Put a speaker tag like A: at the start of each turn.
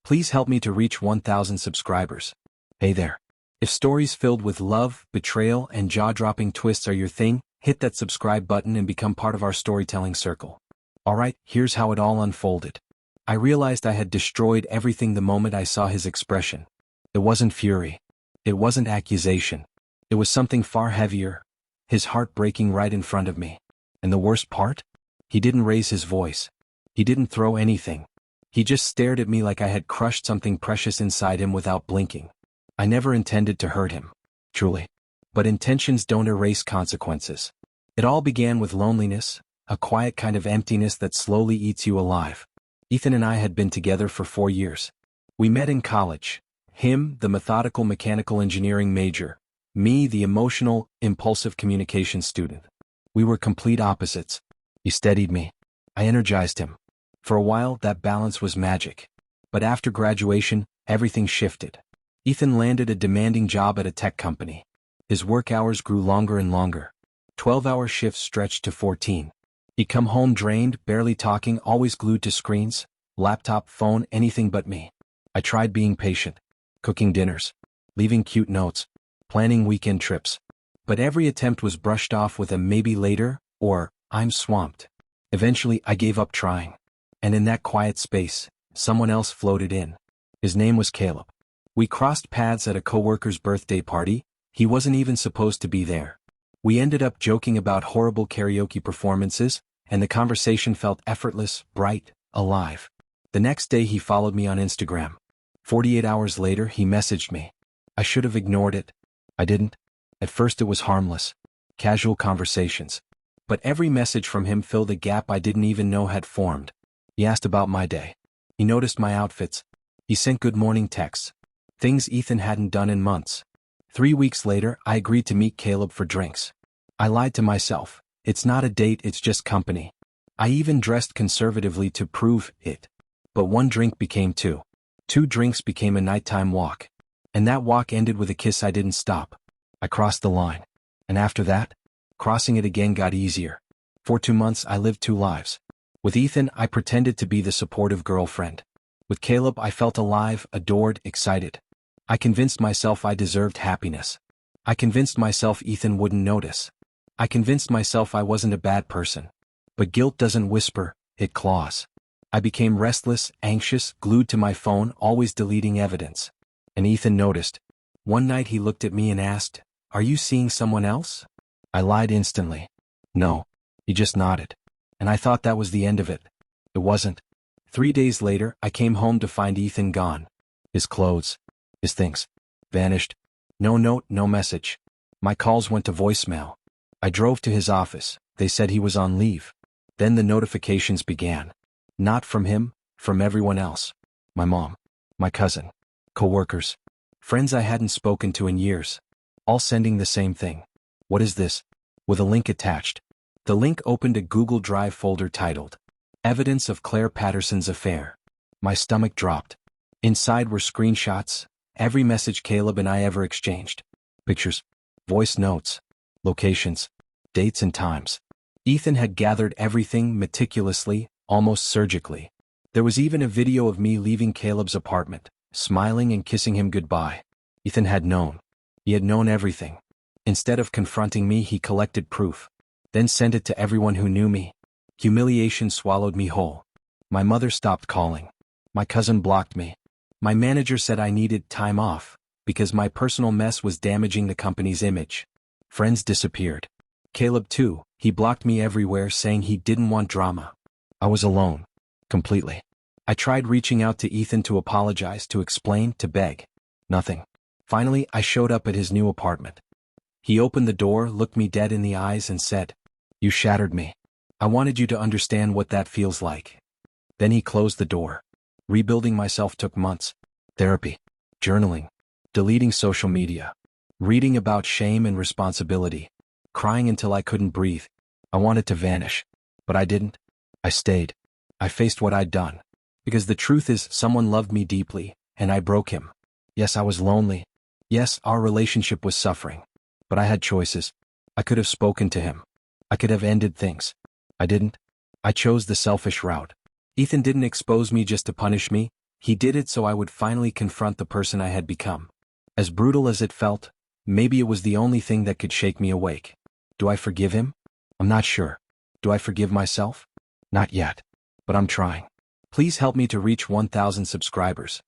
A: Please help me to reach 1,000 subscribers. Hey there. If stories filled with love, betrayal, and jaw-dropping twists are your thing, hit that subscribe button and become part of our storytelling circle. Alright, here's how it all unfolded. I realized I had destroyed everything the moment I saw his expression. It wasn't fury. It wasn't accusation. It was something far heavier, his heart breaking right in front of me. And the worst part? He didn't raise his voice. He didn't throw anything. He just stared at me like I had crushed something precious inside him without blinking. I never intended to hurt him, truly. But intentions don't erase consequences. It all began with loneliness, a quiet kind of emptiness that slowly eats you alive. Ethan and I had been together for 4 years. We met in college. Him, the methodical mechanical engineering major. Me, the emotional, impulsive communication student. We were complete opposites. He steadied me. I energized him. For a while, that balance was magic. But after graduation, everything shifted. Ethan landed a demanding job at a tech company. His work hours grew longer and longer. 12-hour shifts stretched to 14. He'd come home drained, barely talking, always glued to screens, laptop, phone, anything but me. I tried being patient, cooking dinners, leaving cute notes, planning weekend trips. But every attempt was brushed off with a maybe later, or I'm swamped. Eventually, I gave up trying. And in that quiet space, someone else floated in. His name was Caleb. We crossed paths at a coworker's birthday party. He wasn't even supposed to be there. We ended up joking about horrible karaoke performances, and the conversation felt effortless, bright, alive. The next day he followed me on Instagram. 48 hours later he messaged me. I should have ignored it. I didn't. At first it was harmless. Casual conversations. But every message from him filled a gap I didn't even know had formed. He asked about my day. He noticed my outfits. He sent good morning texts. Things Ethan hadn't done in months. 3 weeks later, I agreed to meet Caleb for drinks. I lied to myself. It's not a date, it's just company. I even dressed conservatively to prove it. But 1 drink became 2. 2 drinks became a nighttime walk. And that walk ended with a kiss. I didn't stop. I crossed the line. And after that, crossing it again got easier. For 2 months I lived 2 lives. With Ethan, I pretended to be the supportive girlfriend. With Caleb, I felt alive, adored, excited. I convinced myself I deserved happiness. I convinced myself Ethan wouldn't notice. I convinced myself I wasn't a bad person. But guilt doesn't whisper, it claws. I became restless, anxious, glued to my phone, always deleting evidence. And Ethan noticed. One night he looked at me and asked, "Are you seeing someone else?" I lied instantly. No. He just nodded. And I thought that was the end of it. It wasn't. 3 days later, I came home to find Ethan gone. His clothes, his things, vanished. No note, no message. My calls went to voicemail. I drove to his office. They said he was on leave. Then the notifications began. Not from him, from everyone else. My mom, my cousin, co-workers, friends I hadn't spoken to in years. All sending the same thing. What is this? With a link attached. The link opened a Google Drive folder titled, Evidence of Claire Patterson's Affair. My stomach dropped. Inside were screenshots, every message Caleb and I ever exchanged. Pictures, voice notes, locations, dates and times. Ethan had gathered everything meticulously, almost surgically. There was even a video of me leaving Caleb's apartment, smiling and kissing him goodbye. Ethan had known. He had known everything. Instead of confronting me, he collected proof. Then sent it to everyone who knew me. Humiliation swallowed me whole. My mother stopped calling. My cousin blocked me. My manager said I needed time off, because my personal mess was damaging the company's image. Friends disappeared. Caleb too, he blocked me everywhere saying he didn't want drama. I was alone. Completely. I tried reaching out to Ethan to apologize, to explain, to beg. Nothing. Finally, I showed up at his new apartment. He opened the door, looked me dead in the eyes and said, "You shattered me. I wanted you to understand what that feels like." Then he closed the door. Rebuilding myself took months. Therapy, journaling, deleting social media, reading about shame and responsibility, crying until I couldn't breathe. I wanted to vanish, but I didn't. I stayed. I faced what I'd done. Because the truth is, someone loved me deeply, and I broke him. Yes, I was lonely. Yes, our relationship was suffering. But I had choices. I could have spoken to him. I could have ended things. I didn't. I chose the selfish route. Ethan didn't expose me just to punish me. He did it so I would finally confront the person I had become. As brutal as it felt, maybe it was the only thing that could shake me awake. Do I forgive him? I'm not sure. Do I forgive myself? Not yet. But I'm trying. Please help me to reach 1,000 subscribers.